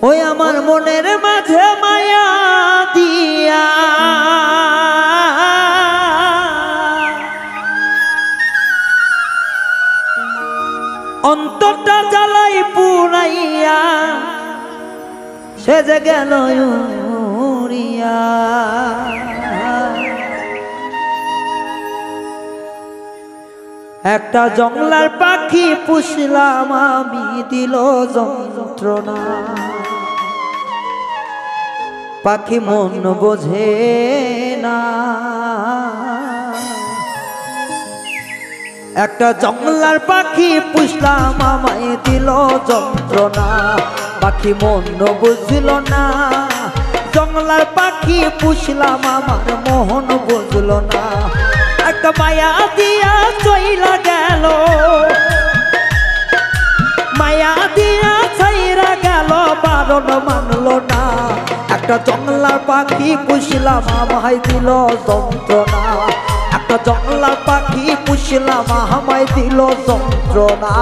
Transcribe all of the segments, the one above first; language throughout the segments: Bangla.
ওই আমার মনের মাঝে মায়া দিয়া অন্তরটা জ্বালাই পুরাইয়া সে যে গেল উড়িয়া। একটা জংলার পাখি পুষলাম আমি, দিল যন্ত্রণা। পাখি মন বোঝে না, একটা জংলার পাখি পুষলাম আমায় দিল যন্ত্রণা। পাখি মন বুঝল না, জংলার পাখি পুষলাম আমার মোহন বুঝল না। একটা মায়া দিয়া চইলা গেল, মায়া দিয়া ছাইরা গেল, বারণ মানল না। একটা জংলার পাখি পুষলাম আমায় দিল যন্ত্রণা। একটা জংলার পাখি পুষলাম আমায় দিল যন্ত্রণা।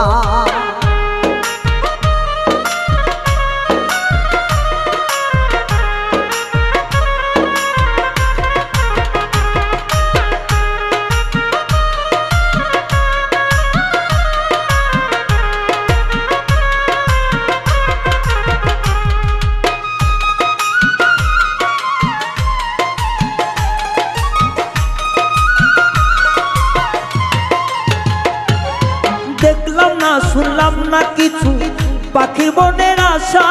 দেখলাম না শুনলাম না কিছু পাখির মনের আশা,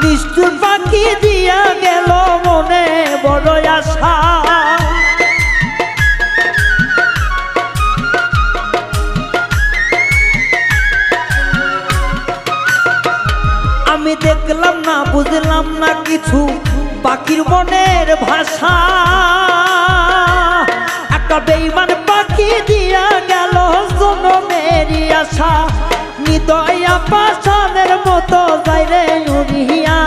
নিষ্ঠুর পাখি দিয়া গেল মনে বড় আশা। আমি দেখলাম না বুঝলাম না কিছু পাখির মনের ভাষা। একটা বেঈমান পাখি দিয়া গেল জনমেরই আশা, নিদয়া পাষাণের মতো যায় রে উড়িয়া।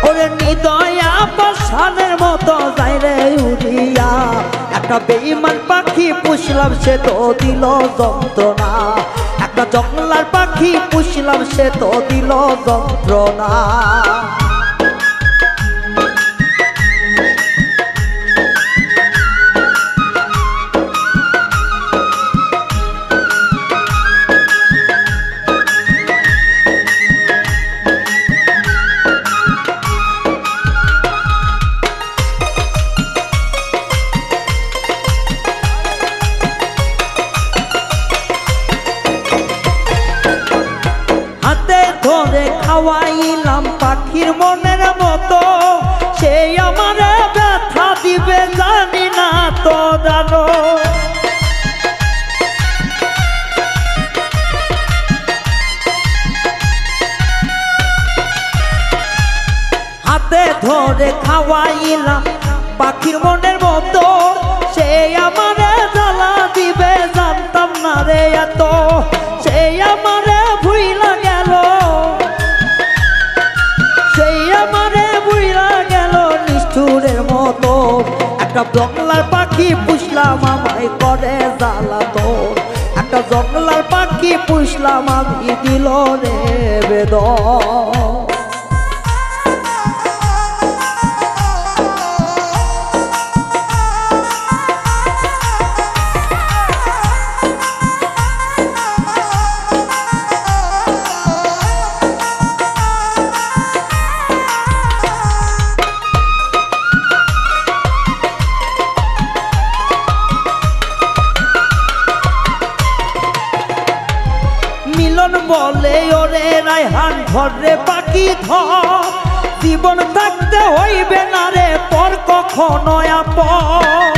ওরে নিদয়া পাষাণের মতো যায় রে উড়িয়া। একটা বেঈমান পাখি পুষলাম সে তো দিল যন্ত্রণা। একটা জংলার পাখি পুষলাম সে তো দিল যন্ত্রণা। হাতে ধরে খাওয়াইলাম পাখির মনের মতো, সেই আমার ব্যথা দিবে জানি না তো জানো। হাতে ধরে খাওয়াইলাম পাখির মনের মতো, সেই আমার জ্বালা দিবে জানতাম না রে এত। সেই আমারে ভুইলা গেল, সেই আমারে ভুইলা গেল নিষ্ঠুরের মতো। একটা জংলার পাখি পুষলাম আমায় করে জ্বালাতন। একটা জংলার পাখি পুষলাম আমি দিল রে বেদন। মিলন বলে ওরে রায়হান ধরে পাখি ধর, জীবন থাকতে হইবে না রে পর কখনো আপন।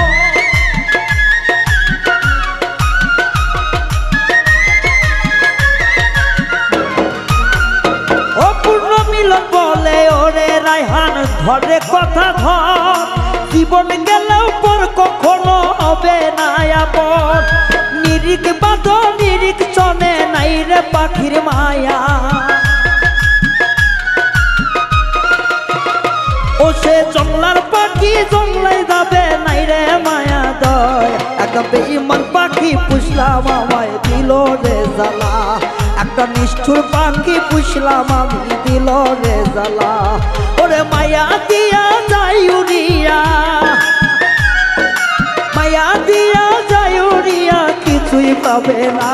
অপূর্ণ মিলন বলে ওরে রায়হান ধরে কথা ধর, জীবন গেলেও পর কখনো হবে না আপন। নিরিখ বাদ নিরিখ চনে নাই রে পাখির মায়া। ও সে জংলার পাখি জংলাই যাবে নাই রে মায়া। বেঈমান পাখি পুষলাম আমায় দিল রে জ্বালা একটা নিষ্ঠুর পাখি পুষলাম আমি দিল রে জ্বালা ওরে মায়া দিয়া যাই উড়িয়া মায়া দিয়া যাই উড়িয়া কিছুই পাবে না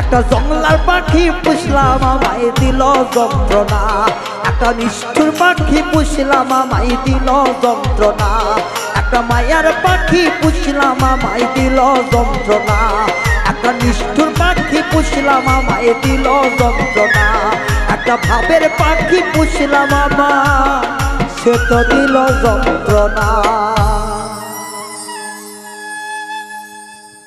একটা জংলার পাখি পুষলাম আমায় দিল যন্ত্রণা একটা নিষ্ঠুর পাখি পুষলাম আমায় দিল যন্ত্রণা একটা মায়ার পাখি পুষলাম আমায় দিল যন্ত্রণা একটা নিষ্ঠুর পাখি পুষলাম আমায় দিল যন্ত্রণা একটা ভাবের পাখি পুষলাম আমায় সে তো দিল যন্ত্রণা।